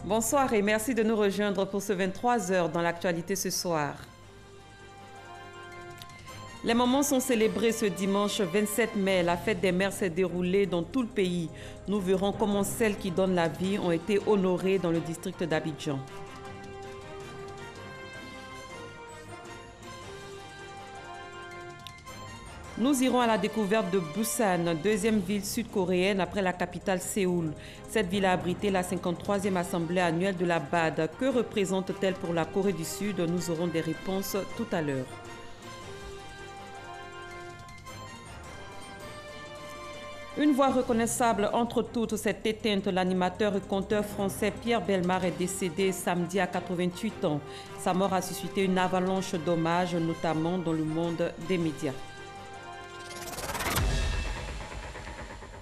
Bonsoir et merci de nous rejoindre pour ce 23h dans l'actualité ce soir. Les mamans sont célébrées ce dimanche 27 mai. La fête des mères s'est déroulée dans tout le pays. Nous verrons comment celles qui donnent la vie ont été honorées dans le district d'Abidjan. Nous irons à la découverte de Busan, deuxième ville sud-coréenne après la capitale Séoul. Cette ville a abrité la 53e assemblée annuelle de la BAD. Que représente-t-elle pour la Corée du Sud? Nous aurons des réponses tout à l'heure. Une voix reconnaissable entre toutes s'est éteinte. L'animateur et conteur français Pierre Bellemare est décédé samedi à 88 ans. Sa mort a suscité une avalanche d'hommages, notamment dans le monde des médias.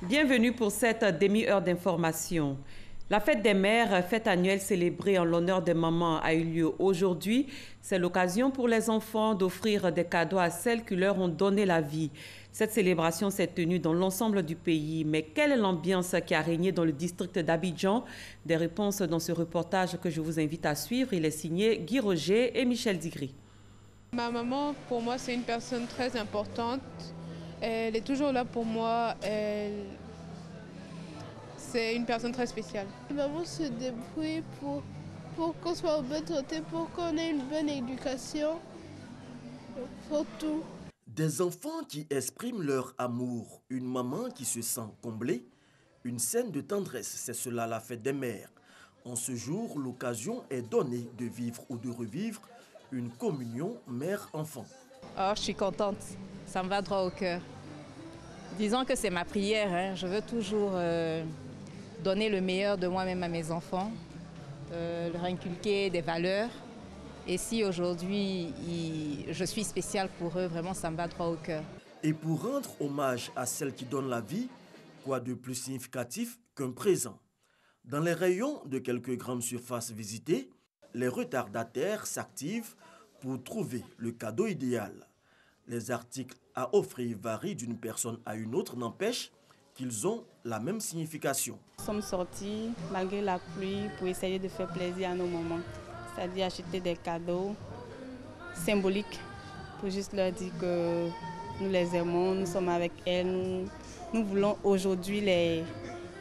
Bienvenue pour cette demi-heure d'information. La fête des mères, fête annuelle célébrée en l'honneur des mamans, a eu lieu aujourd'hui. C'est l'occasion pour les enfants d'offrir des cadeaux à celles qui leur ont donné la vie. Cette célébration s'est tenue dans l'ensemble du pays. Mais quelle est l'ambiance qui a régné dans le district d'Abidjan? Des réponses dans ce reportage que je vous invite à suivre. Il est signé Guy Roger et Michel Digri. Ma maman, pour moi, c'est une personne très importante. Elle est toujours là pour moi. C'est une personne très spéciale. Maman se débrouille pour qu'on soit en bonne santé, pour qu'on ait une bonne éducation, pour tout. Des enfants qui expriment leur amour, une maman qui se sent comblée, une scène de tendresse, c'est cela la fête des mères. En ce jour, l'occasion est donnée de vivre ou de revivre une communion mère-enfant. Oh, je suis contente, ça me va droit au cœur. Disons que c'est ma prière, hein. Je veux toujours donner le meilleur de moi-même à mes enfants, leur inculquer des valeurs. Et si aujourd'hui je suis spéciale pour eux, vraiment ça me va droit au cœur. Et pour rendre hommage à celles qui donnent la vie, quoi de plus significatif qu'un présent? Dans les rayons de quelques grandes surfaces visitées, les retardataires s'activent pour trouver le cadeau idéal. Les articles à offrir varient d'une personne à une autre, n'empêche qu'ils ont la même signification. Nous sommes sortis malgré la pluie pour essayer de faire plaisir à nos mamans, c'est-à-dire acheter des cadeaux symboliques pour juste leur dire que nous les aimons, nous sommes avec elles, nous voulons aujourd'hui les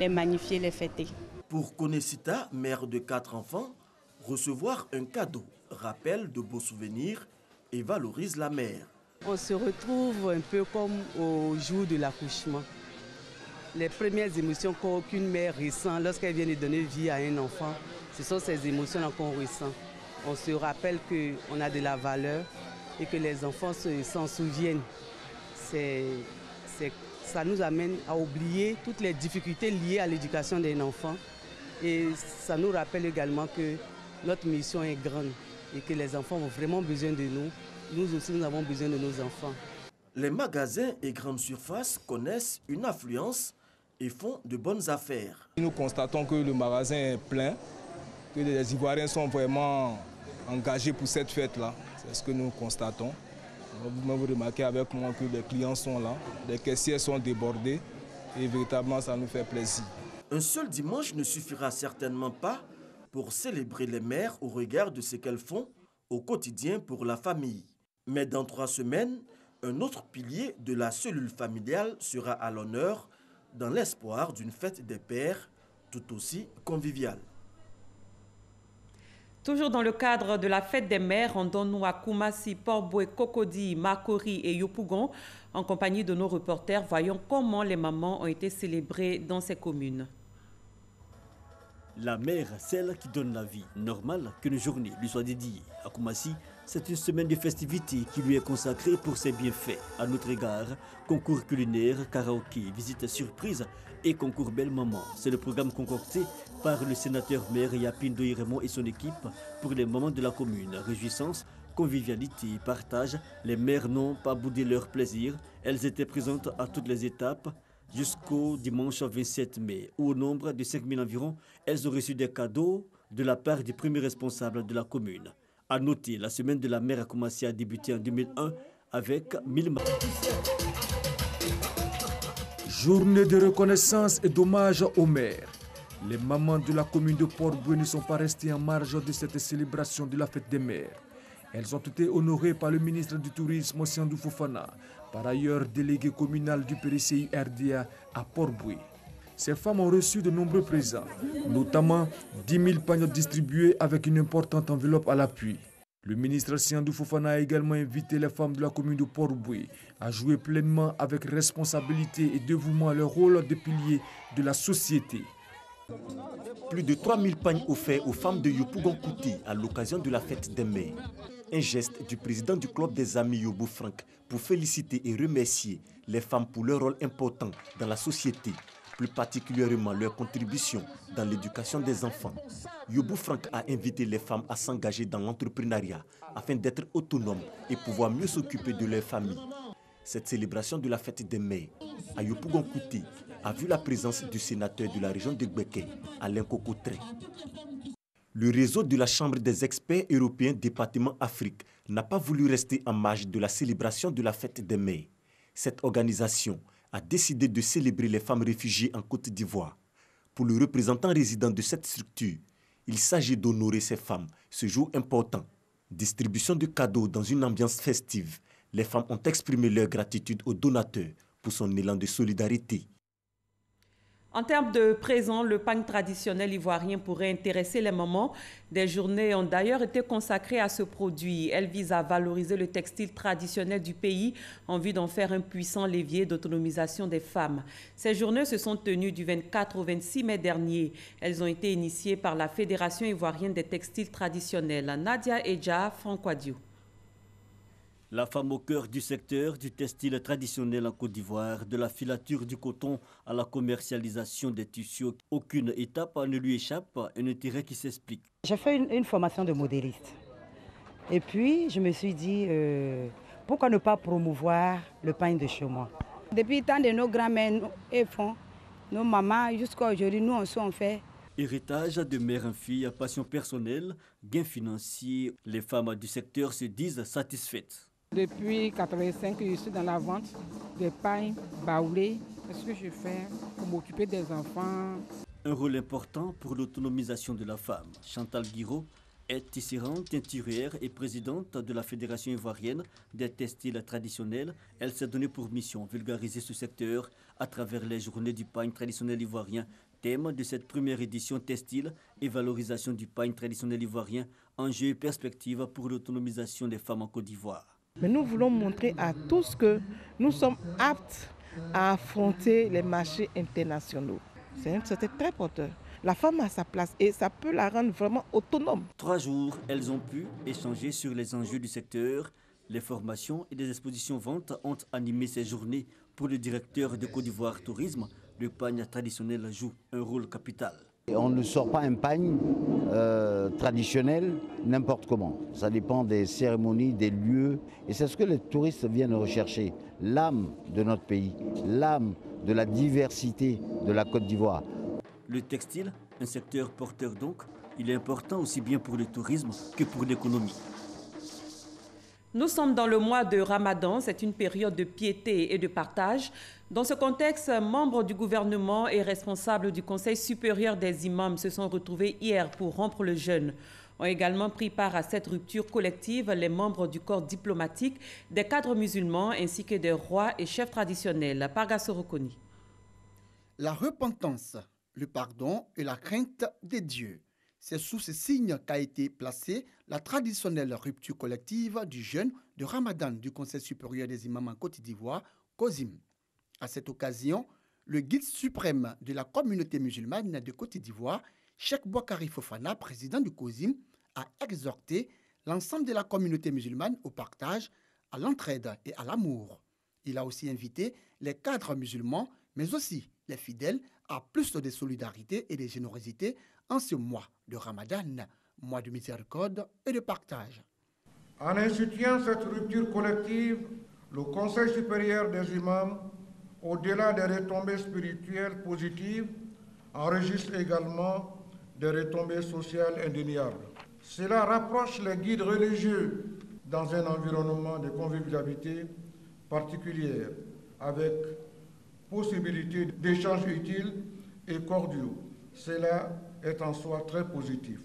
magnifier, les fêter. Pour Konesita, mère de 4 enfants, recevoir un cadeau rappelle de beaux souvenirs et valorise la mère. On se retrouve un peu comme au jour de l'accouchement. Les premières émotions qu'aucune mère ressent lorsqu'elle vient de donner vie à un enfant, ce sont ces émotions-là qu'on ressent. On se rappelle qu'on a de la valeur et que les enfants s'en souviennent. Ça nous amène à oublier toutes les difficultés liées à l'éducation d'un enfant. Et ça nous rappelle également que notre mission est grande et que les enfants ont vraiment besoin de nous. Nous aussi, nous avons besoin de nos enfants. Les magasins et grandes surfaces connaissent une affluence et font de bonnes affaires. Nous constatons que le magasin est plein, que les Ivoiriens sont vraiment engagés pour cette fête-là. C'est ce que nous constatons. Vous remarquez avec moi que les clients sont là, les caissières sont débordées et véritablement ça nous fait plaisir. Un seul dimanche ne suffira certainement pas pour célébrer les mères au regard de ce qu'elles font au quotidien pour la famille. Mais dans 3 semaines, un autre pilier de la cellule familiale sera à l'honneur dans l'espoir d'une fête des pères tout aussi conviviale. Toujours dans le cadre de la fête des mères, rendons-nous à Koumassi, Port-Boué, Cocody, Makori et Yopougon. En compagnie de nos reporters, voyons comment les mamans ont été célébrées dans ces communes. La mère, celle qui donne la vie. Normal qu'une journée lui soit dédiée. À Koumassi, c'est une semaine de festivités qui lui est consacrée pour ses bienfaits. À notre égard, concours culinaire, karaoké, visite surprise et concours Belle Maman. C'est le programme concocté par le sénateur maire Yapine Doiremon et son équipe pour les mamans de la commune. Réjouissance, convivialité, partage. Les mères n'ont pas boudé leur plaisir. Elles étaient présentes à toutes les étapes jusqu'au dimanche 27 mai, où au nombre de 5000 environ, elles ont reçu des cadeaux de la part du premier responsable de la commune. À noter, la semaine de la mère a commencé à débuter en 2001 avec 1000 mamans. Journée de reconnaissance et d'hommage aux mères. Les mamans de la commune de Port-Bouët ne sont pas restées en marge de cette célébration de la fête des mères. Elles ont été honorées par le ministre du Tourisme, Siandou Fofana, par ailleurs délégué communal du PDCI RDA à Port-Bouët. Ces femmes ont reçu de nombreux présents, notamment 10 000 pagnottes distribuées avec une importante enveloppe à l'appui. Le ministre Siandou Fofana a également invité les femmes de la commune de Port-Bouët à jouer pleinement avec responsabilité et dévouement leur rôle de pilier de la société. Plus de 3 000 pagnes offerts aux femmes de Yopougon-Kouti à l'occasion de la fête des mères. Un geste du président du club des amis Yobou Frank pour féliciter et remercier les femmes pour leur rôle important dans la société, plus particulièrement leur contribution dans l'éducation des enfants. Yobou Frank a invité les femmes à s'engager dans l'entrepreneuriat afin d'être autonomes et pouvoir mieux s'occuper de leur famille. Cette célébration de la fête des mères à Yopougon-Kouti a vu la présence du sénateur de la région de Gbeke, Alain Kokotré. Le réseau de la Chambre des experts européens département Afrique n'a pas voulu rester en marge de la célébration de la fête des mères. Cette organisation a décidé de célébrer les femmes réfugiées en Côte d'Ivoire. Pour le représentant résident de cette structure, il s'agit d'honorer ces femmes, ce jour important. Distribution de cadeaux dans une ambiance festive, les femmes ont exprimé leur gratitude au donateur pour son élan de solidarité. En termes de présent, le pain traditionnel ivoirien pourrait intéresser les mamans. Des journées ont d'ailleurs été consacrées à ce produit. Elles visent à valoriser le textile traditionnel du pays en vue d'en faire un puissant levier d'autonomisation des femmes. Ces journées se sont tenues du 24 au 26 mai dernier. Elles ont été initiées par la Fédération ivoirienne des textiles traditionnels. Nadia Eja, Francois-Diou. La femme au cœur du secteur du textile traditionnel en Côte d'Ivoire, de la filature du coton à la commercialisation des tissus, aucune étape ne lui échappe, un intérêt qui s'explique. J'ai fait une formation de modéliste. Et puis, je me suis dit, pourquoi ne pas promouvoir le pain de chez moi? Depuis tant de nos grands-mères font, nos mamans, jusqu'à aujourd'hui, nous on fait. Héritage de mère en fille, passion personnelle, gain financier, les femmes du secteur se disent satisfaites. Depuis 1985, je suis dans la vente des pains baoulés. C'est ce que je fais pour m'occuper des enfants. Un rôle important pour l'autonomisation de la femme. Chantal Guiraud est tisserande, teinturière et présidente de la Fédération ivoirienne des textiles traditionnels. Elle s'est donnée pour mission vulgariser ce secteur à travers les journées du pain traditionnel ivoirien. Thème de cette première édition textile et valorisation du pain traditionnel ivoirien, enjeux et perspectives pour l'autonomisation des femmes en Côte d'Ivoire. Mais nous voulons montrer à tous que nous sommes aptes à affronter les marchés internationaux. C'était très porteur. La femme a sa place et ça peut la rendre vraiment autonome. 3 jours, elles ont pu échanger sur les enjeux du secteur. Les formations et des expositions ventes ont animé ces journées. Pour le directeur de Côte d'Ivoire Tourisme, le pagne traditionnel joue un rôle capital. On ne sort pas un pagne traditionnel n'importe comment. Ça dépend des cérémonies, des lieux. Et c'est ce que les touristes viennent rechercher. L'âme de notre pays, l'âme de la diversité de la Côte d'Ivoire. Le textile, un secteur porteur donc, il est important aussi bien pour le tourisme que pour l'économie. Nous sommes dans le mois de Ramadan, c'est une période de piété et de partage. Dans ce contexte, membres du gouvernement et responsables du Conseil supérieur des imams se sont retrouvés hier pour rompre le jeûne. Ont également pris part à cette rupture collective les membres du corps diplomatique, des cadres musulmans ainsi que des rois et chefs traditionnels. Parga Sorokoni. La repentance, le pardon et la crainte des dieux. C'est sous ce signe qu'a été placée la traditionnelle rupture collective du jeûne de Ramadan du Conseil supérieur des imams en Côte d'Ivoire, COSIM. À cette occasion, le guide suprême de la communauté musulmane de Côte d'Ivoire, Cheikh Boakari Fofana, président du COSIM, a exhorté l'ensemble de la communauté musulmane au partage, à l'entraide et à l'amour. Il a aussi invité les cadres musulmans, mais aussi les fidèles, à plus de solidarité et de générosité en ce mois de Ramadan, mois de miséricorde et de partage. En instituant cette rupture collective, le Conseil supérieur des imams, au-delà des retombées spirituelles positives, enregistre également des retombées sociales indéniables. Cela rapproche les guides religieux dans un environnement de convivialité particulière, avec possibilité d'échanges utiles et cordiaux, Cela est en soi très positif.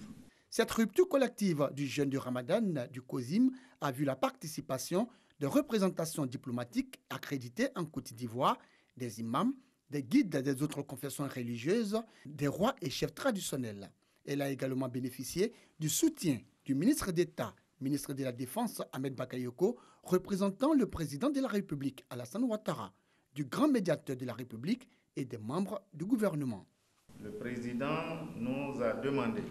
Cette rupture collective du jeûne du Ramadan du COSIM a vu la participation de représentations diplomatiques accréditées en Côte d'Ivoire, des imams, des guides des autres confessions religieuses, des rois et chefs traditionnels. Elle a également bénéficié du soutien du ministre d'État, ministre de la Défense Ahmed Bakayoko, représentant le président de la République Alassane Ouattara, du grand médiateur de la République et des membres du gouvernement. Le président nous a demandé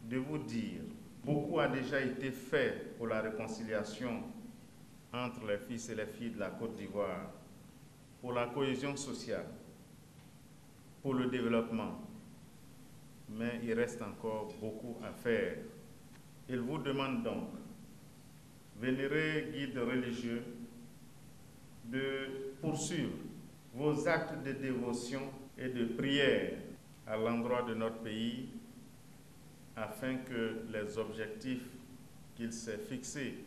de vous dire, beaucoup a déjà été fait pour la réconciliation entre les fils et les filles de la Côte d'Ivoire, pour la cohésion sociale, pour le développement. Mais il reste encore beaucoup à faire. Il vous demande donc, vénérés guides religieux, de poursuivre vos actes de dévotion et de prière à l'endroit de notre pays afin que les objectifs qu'il s'est fixés,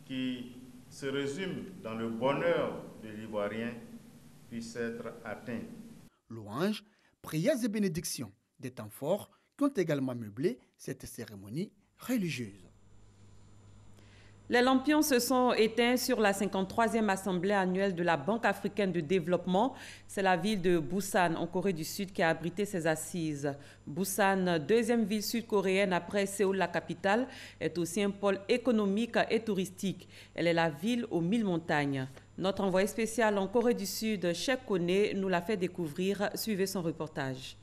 qui se résument dans le bonheur de l'Ivoirien, puissent être atteints. Louanges, prières et bénédictions, des temps forts qui ont également meublé cette cérémonie religieuse. Les lampions se sont éteints sur la 53e assemblée annuelle de la Banque africaine de développement. C'est la ville de Busan, en Corée du Sud, qui a abrité ses assises. Busan, deuxième ville sud-coréenne après Séoul, la capitale, est aussi un pôle économique et touristique. Elle est la ville aux 1000 montagnes. Notre envoyé spécial en Corée du Sud, Cheikh Kone, nous l'a fait découvrir. Suivez son reportage.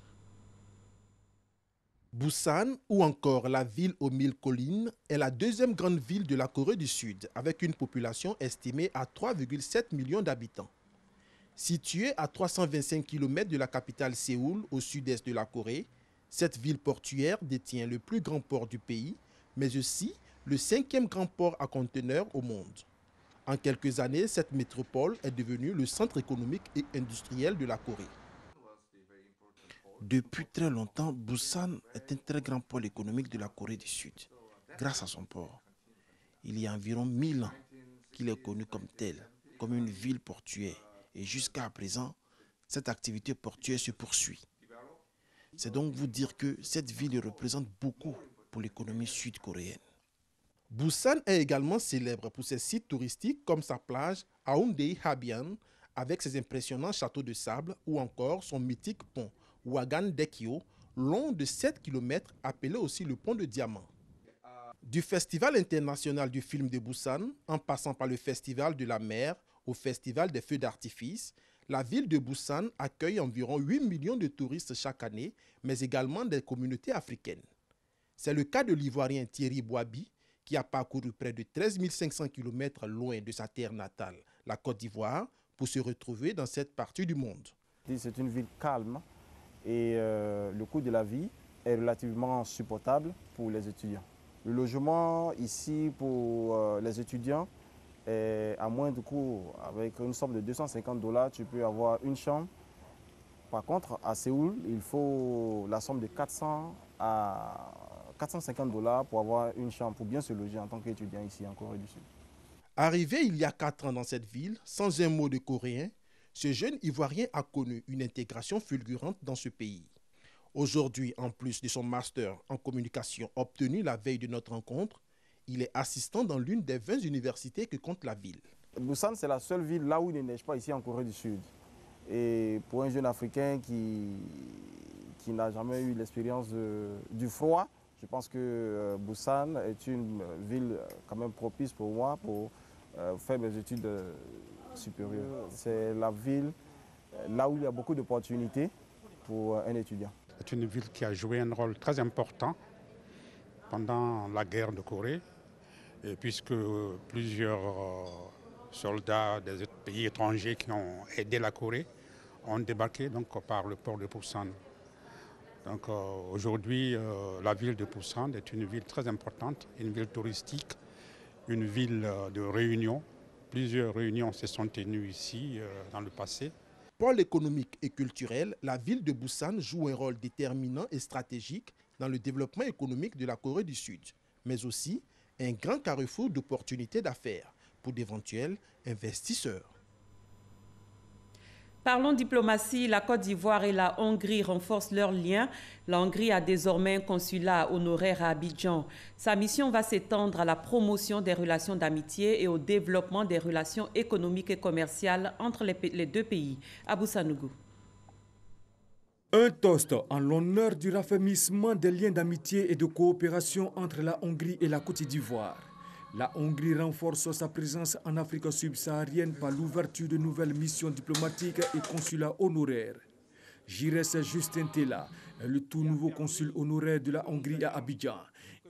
Busan, ou encore la ville aux 1000 collines, est la deuxième grande ville de la Corée du Sud, avec une population estimée à 3,7 millions d'habitants. Située à 325 km de la capitale Séoul, au sud-est de la Corée, cette ville portuaire détient le plus grand port du pays, mais aussi le 5e grand port à conteneurs au monde. En quelques années, cette métropole est devenue le centre économique et industriel de la Corée. Depuis très longtemps, Busan est un très grand pôle économique de la Corée du Sud, grâce à son port. Il y a environ 1000 ans qu'il est connu comme tel, comme une ville portuaire. Et jusqu'à présent, cette activité portuaire se poursuit. C'est donc vous dire que cette ville représente beaucoup pour l'économie sud-coréenne. Busan est également célèbre pour ses sites touristiques comme sa plage Haeundae Habian, avec ses impressionnants châteaux de sable, ou encore son mythique pont Hwagan-daekyo, long de 7 km, appelé aussi le pont de diamant. Du Festival international du film de Busan, en passant par le Festival de la mer, au Festival des feux d'artifice, la ville de Busan accueille environ 8 millions de touristes chaque année, mais également des communautés africaines. C'est le cas de l'Ivoirien Thierry Boabi, qui a parcouru près de 13 500 km loin de sa terre natale, la Côte d'Ivoire, pour se retrouver dans cette partie du monde. C'est une ville calme et le coût de la vie est relativement supportable pour les étudiants. Le logement ici pour les étudiants est à moindre coût. Avec une somme de $250, tu peux avoir une chambre. Par contre, à Séoul, il faut la somme de 400 à $450 pour avoir une chambre, pour bien se loger en tant qu'étudiant ici en Corée du Sud. Arrivé il y a 4 ans dans cette ville, sans un mot de coréen, ce jeune Ivoirien a connu une intégration fulgurante dans ce pays. Aujourd'hui, en plus de son master en communication obtenu la veille de notre rencontre, il est assistant dans l'une des 20 universités que compte la ville. Busan, c'est la seule ville là où il ne neige pas ici en Corée du Sud. Et pour un jeune Africain qui n'a jamais eu l'expérience du froid, je pense que Busan est une ville quand même propice pour moi pour faire mes études supérieures. C'est la ville là où il y a beaucoup d'opportunités pour un étudiant. C'est une ville qui a joué un rôle très important pendant la guerre de Corée, et puisque plusieurs soldats des pays étrangers qui ont aidé la Corée ont débarqué donc, par le port de Busan. Donc aujourd'hui, la ville de Busan est une ville très importante, une ville touristique, une ville de réunion. Plusieurs réunions se sont tenues ici dans le passé. Pôle économique et culturel, la ville de Busan joue un rôle déterminant et stratégique dans le développement économique de la Corée du Sud, mais aussi un grand carrefour d'opportunités d'affaires pour d'éventuels investisseurs. Parlons diplomatie. La Côte d'Ivoire et la Hongrie renforcent leurs liens. La Hongrie a désormais un consulat honoraire à Abidjan. Sa mission va s'étendre à la promotion des relations d'amitié et au développement des relations économiques et commerciales entre les deux pays. Abou Sanougou. Un toast en l'honneur du raffermissement des liens d'amitié et de coopération entre la Hongrie et la Côte d'Ivoire. La Hongrie renforce sa présence en Afrique subsaharienne par l'ouverture de nouvelles missions diplomatiques et consulats honoraires. Gires Justin Tella est le tout nouveau consul honoraire de la Hongrie à Abidjan.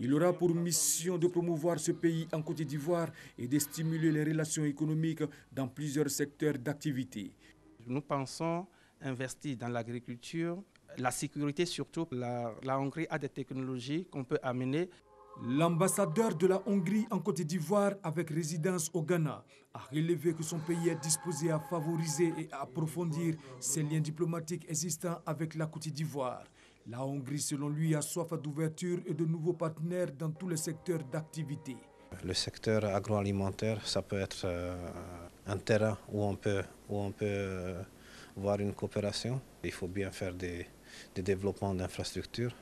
Il aura pour mission de promouvoir ce pays en Côte d'Ivoire et de stimuler les relations économiques dans plusieurs secteurs d'activité. Nous pensons investir dans l'agriculture, la sécurité surtout. La Hongrie a des technologies qu'on peut amener. L'ambassadeur de la Hongrie en Côte d'Ivoire avec résidence au Ghana a relevé que son pays est disposé à favoriser et à approfondir ses liens diplomatiques existants avec la Côte d'Ivoire. La Hongrie, selon lui, a soif d'ouverture et de nouveaux partenaires dans tous les secteurs d'activité. Le secteur agroalimentaire, ça peut être un terrain où on peut voir une coopération. Il faut bien faire des développements d'infrastructures.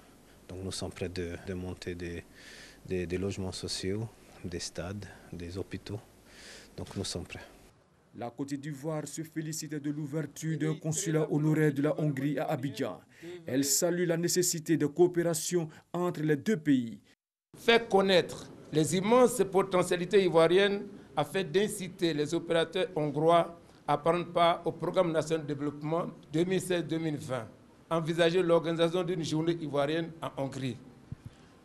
Donc nous sommes prêts de monter des logements sociaux, des stades, des hôpitaux. Donc nous sommes prêts. La Côte d'Ivoire se félicite de l'ouverture d'un consulat honoraire de la Hongrie à Abidjan. Elle salue la nécessité de coopération entre les deux pays. Faire connaître les immenses potentialités ivoiriennes afin d'inciter les opérateurs hongrois à prendre part au programme national de développement 2016-2020. Envisager l'organisation d'une journée ivoirienne en Hongrie.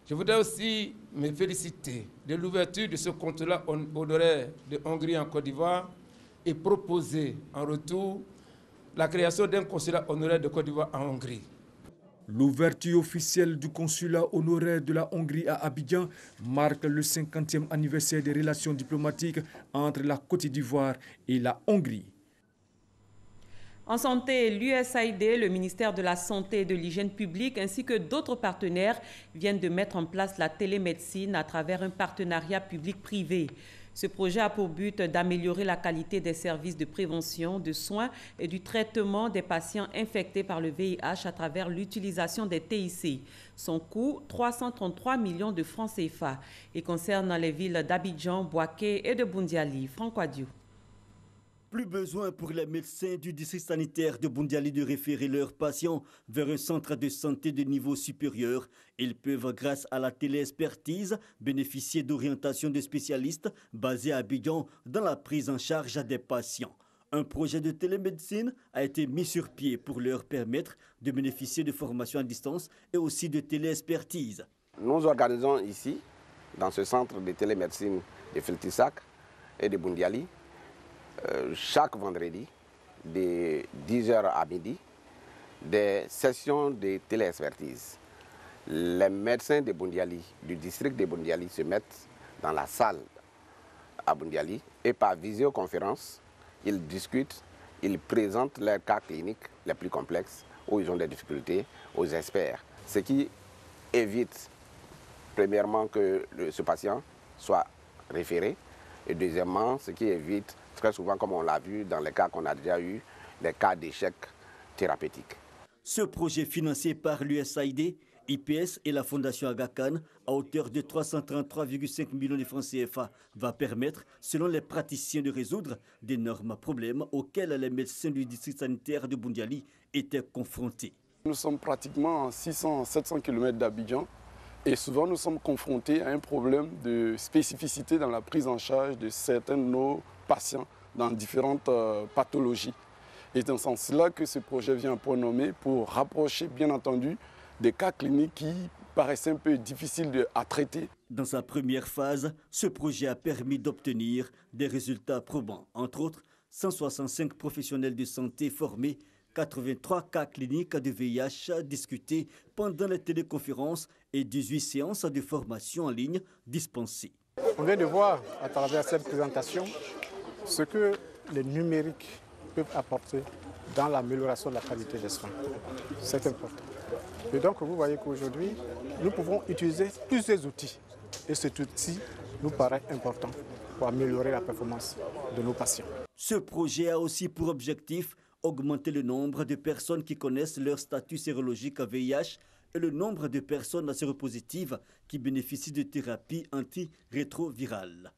Je voudrais aussi me féliciter de l'ouverture de ce consulat honoraire de Hongrie en Côte d'Ivoire et proposer en retour la création d'un consulat honoraire de Côte d'Ivoire en Hongrie. L'ouverture officielle du consulat honoraire de la Hongrie à Abidjan marque le 50e anniversaire des relations diplomatiques entre la Côte d'Ivoire et la Hongrie. En santé, l'USAID, le ministère de la Santé et de l'Hygiène publique, ainsi que d'autres partenaires viennent de mettre en place la télémédecine à travers un partenariat public-privé. Ce projet a pour but d'améliorer la qualité des services de prévention, de soins et du traitement des patients infectés par le VIH à travers l'utilisation des TIC. Son coût, 333 millions de francs CFA, et concerne les villes d'Abidjan, Bouaké et de Boundiali. Franck Wadiou. Plus besoin pour les médecins du district sanitaire de Boundiali de référer leurs patients vers un centre de santé de niveau supérieur. Ils peuvent, grâce à la téléexpertise, bénéficier d'orientation de spécialistes basés à Abidjan dans la prise en charge des patients. Un projet de télémédecine a été mis sur pied pour leur permettre de bénéficier de formations à distance et aussi de téléexpertise. Nous organisons ici, dans ce centre de télémédecine de Feltissac et de Boundiali, chaque vendredi, de 10h à midi, des sessions de téléexpertise. Les médecins de Boundiali, du district de Boundiali, se mettent dans la salle à Boundiali et par visioconférence, ils discutent, ils présentent leurs cas cliniques les plus complexes où ils ont des difficultés aux experts. Ce qui évite, premièrement, que ce patient soit référé et deuxièmement, ce qui évite très souvent, comme on l'a vu dans les cas qu'on a déjà eu, des cas d'échec thérapeutique. Ce projet financé par l'USAID, IPS et la Fondation Aga Khan, à hauteur de 333,5 millions de francs CFA, va permettre, selon les praticiens, de résoudre d'énormes problèmes auxquels les médecins du district sanitaire de Boundiali étaient confrontés. Nous sommes pratiquement à 600-700 km d'Abidjan et souvent nous sommes confrontés à un problème de spécificité dans la prise en charge de certains de nos patients dans différentes pathologies. Et c'est dans ce sens-là que ce projet vient à point nommé pour rapprocher, bien entendu, des cas cliniques qui paraissaient un peu difficiles à traiter. Dans sa première phase, ce projet a permis d'obtenir des résultats probants. Entre autres, 165 professionnels de santé formés, 83 cas cliniques de VIH discutés pendant les téléconférences et 18 séances de formation en ligne dispensées. On vient de voir à travers cette présentation ce que les numériques peuvent apporter dans l'amélioration de la qualité des soins. C'est important. Et donc vous voyez qu'aujourd'hui, nous pouvons utiliser plusieurs outils. Et cet outil nous paraît important pour améliorer la performance de nos patients. Ce projet a aussi pour objectif augmenter le nombre de personnes qui connaissent leur statut sérologique à VIH et le nombre de personnes séropositives qui bénéficient de thérapies antirétrovirales.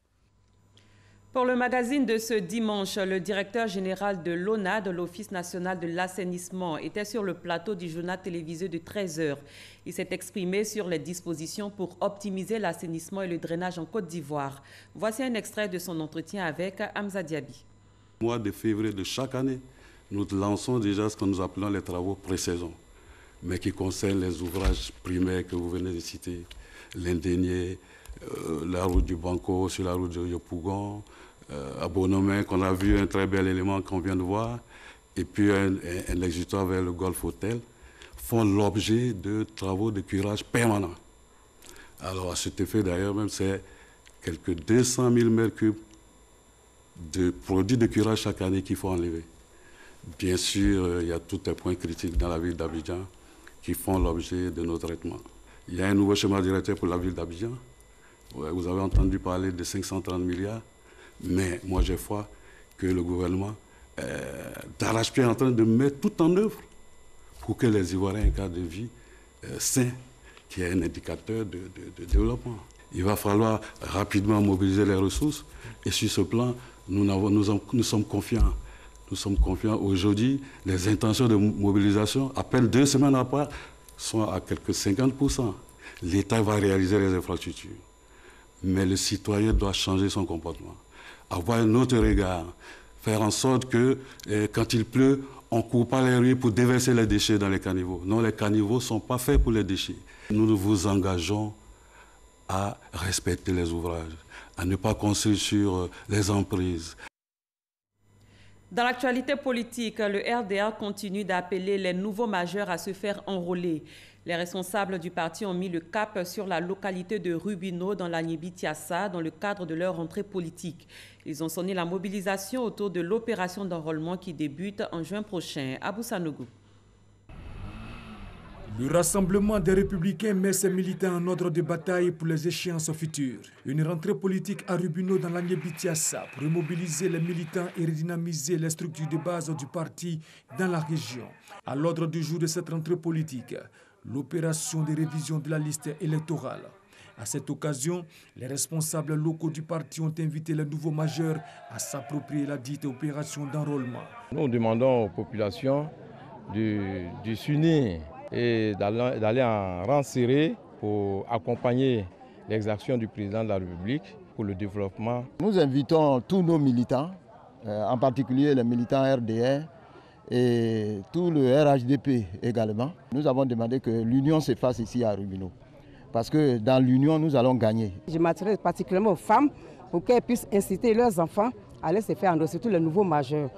Pour le magazine de ce dimanche, le directeur général de l'ONAD, l'Office national de l'assainissement, était sur le plateau du journal télévisé de 13h. Il s'est exprimé sur les dispositions pour optimiser l'assainissement et le drainage en Côte d'Ivoire. Voici un extrait de son entretien avec Hamza Diaby. Au mois de février de chaque année, nous lançons déjà ce que nous appelons les travaux pré-saison, mais qui concernent les ouvrages primaires que vous venez de citer, l'Indénier, la route du Banco, sur la route de Yopougon, à Bonomé, qu'on a vu un très bel élément qu'on vient de voir, et puis un exutoire vers le Golf Hotel, font l'objet de travaux de curage permanents. Alors à cet effet d'ailleurs, même c'est quelques 200 000 mètres cubes de produits de curage chaque année qu'il faut enlever. Bien sûr, il y a tous les points critiques dans la ville d'Abidjan qui font l'objet de nos traitements. Il y a un nouveau schéma directeur pour la ville d'Abidjan. Ouais, vous avez entendu parler de 530 milliards, mais moi j'ai foi que le gouvernement d'arrache-pied est en train de mettre tout en œuvre pour que les Ivoiriens aient un cadre de vie sain, qui est un indicateur de développement. Il va falloir rapidement mobiliser les ressources et sur ce plan, nous sommes confiants. Nous sommes confiants. Aujourd'hui, les intentions de mobilisation, à peine 2 semaines après, sont à quelques 50%. L'État va réaliser les infrastructures. Mais le citoyen doit changer son comportement, avoir un autre regard, faire en sorte que quand il pleut, on ne court pas les rues pour déverser les déchets dans les caniveaux. Non, les caniveaux ne sont pas faits pour les déchets. Nous vous engageons à respecter les ouvrages, à ne pas construire sur les emprises. Dans l'actualité politique, le RDA continue d'appeler les nouveaux majeurs à se faire enrôler. Les responsables du parti ont mis le cap sur la localité de Rubino dans la Niébi-Tiassa dans le cadre de leur entrée politique. Ils ont sonné la mobilisation autour de l'opération d'enrôlement qui débute en juin prochain. Abou Sanougou. Le rassemblement des Républicains met ses militants en ordre de bataille pour les échéances futures. Une rentrée politique à Rubino dans la Niébi-Tiassa pour mobiliser les militants et redynamiser les structures de base du parti dans la région. À l'ordre du jour de cette rentrée politique, l'opération de révision de la liste électorale. À cette occasion, les responsables locaux du parti ont invité les nouveaux majeurs à s'approprier la dite opération d'enrôlement. Nous demandons aux populations de s'unir et d'aller en rang serré pour accompagner les actions du président de la République pour le développement. Nous invitons tous nos militants, en particulier les militants RDR et tout le RHDP également. Nous avons demandé que l'union se fasse ici à Rubino, parce que dans l'union, nous allons gagner. Je m'adresse particulièrement aux femmes pour qu'elles puissent inciter leurs enfants à aller se faire endosser, surtout les nouveaux majeurs,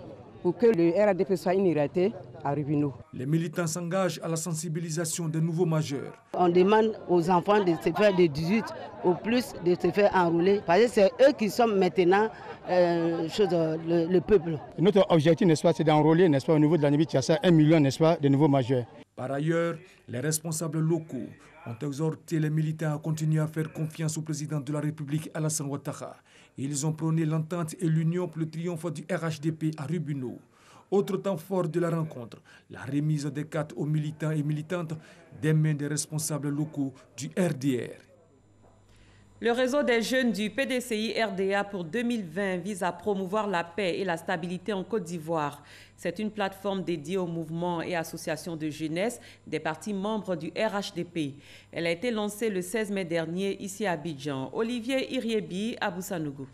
pour que le RHDP soit une réalité à Rubino. Les militants s'engagent à la sensibilisation des nouveaux majeurs. On demande aux enfants de se faire de 18 au plus de se faire enrôler, parce que c'est eux qui sont maintenant le peuple. Notre objectif, n'est-ce pas, c'est d'enrôler, n'est-ce pas, au niveau de la Niébi-Tiassa, 1 million, n'est-ce pas, de nouveaux majeurs. Par ailleurs, les responsables locaux ont exhorté les militants à continuer à faire confiance au président de la République, Alassane Ouattara. Ils ont prôné l'entente et l'union pour le triomphe du RHDP à Rubino. Autre temps fort de la rencontre, la remise des cartes aux militants et militantes des mains des responsables locaux du RDR. Le réseau des jeunes du PDCI RDA pour 2020 vise à promouvoir la paix et la stabilité en Côte d'Ivoire. C'est une plateforme dédiée aux mouvements et associations de jeunesse des partis membres du RHDP. Elle a été lancée le 16 mai dernier ici à Abidjan. Olivier Iriebi, Abou Sanougou.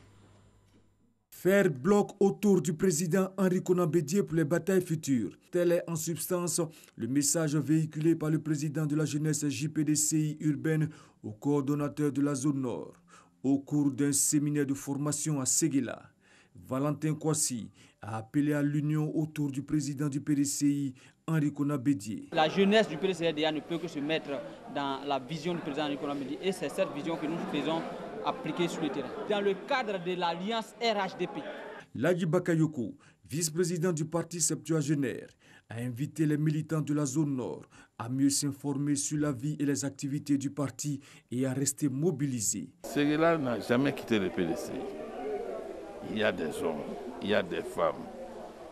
Faire bloc autour du président Henri Konan Bédié pour les batailles futures. Tel est en substance le message véhiculé par le président de la jeunesse JPDCI urbaine au coordonnateur de la zone nord au cours d'un séminaire de formation à Séguéla. Valentin Kwasi a appelé à l'union autour du président du PDCI, Henri Konan Bédié. La jeunesse du PDCI ne peut que se mettre dans la vision du président Henri Konan Bédié et c'est cette vision que nous faisons appliquée sur le terrain. Dans le cadre de l'alliance RHDP. Ladji Bakayoko, vice-président du parti septuagénaire, a invité les militants de la zone nord à mieux s'informer sur la vie et les activités du parti et à rester mobilisés. Séguéla n'a jamais quitté le PDC. Il y a des hommes, il y a des femmes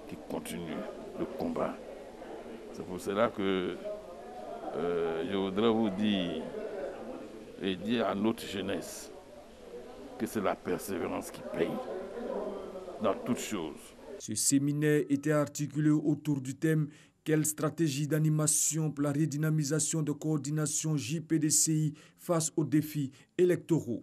qui continuent le combat. C'est pour cela que je voudrais vous dire et dire à notre jeunesse que c'est la persévérance qui paye dans toutes choses. Ce séminaire était articulé autour du thème « Quelle stratégie d'animation pour la redynamisation de coordination JPDCI face aux défis électoraux ?»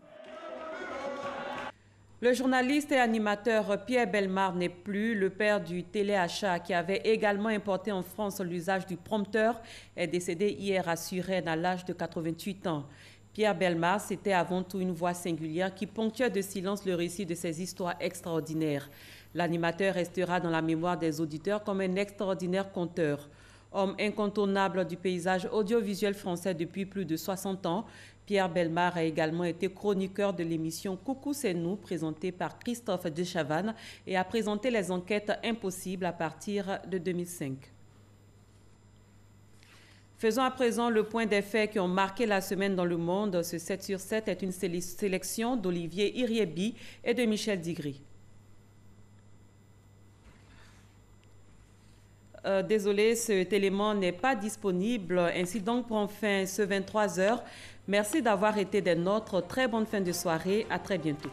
Le journaliste et animateur Pierre Bellemare n'est plus. Le père du téléachat qui avait également importé en France l'usage du prompteur est décédé hier à Suresnes à l'âge de 88 ans. Pierre Bellemare, c'était avant tout une voix singulière qui ponctuait de silence le récit de ses histoires extraordinaires. L'animateur restera dans la mémoire des auditeurs comme un extraordinaire conteur. Homme incontournable du paysage audiovisuel français depuis plus de 60 ans, Pierre Bellemare a également été chroniqueur de l'émission Coucou c'est nous, présentée par Christophe Dechavanne, et a présenté les enquêtes impossibles à partir de 2005. Faisons à présent le point des faits qui ont marqué la semaine dans le monde. Ce 7 sur 7 est une sélection d'Olivier Iriebi et de Michel Digri. Désolé, cet élément n'est pas disponible. Ainsi donc prend fin ce 23h. Merci d'avoir été des nôtres. Très bonne fin de soirée. À très bientôt.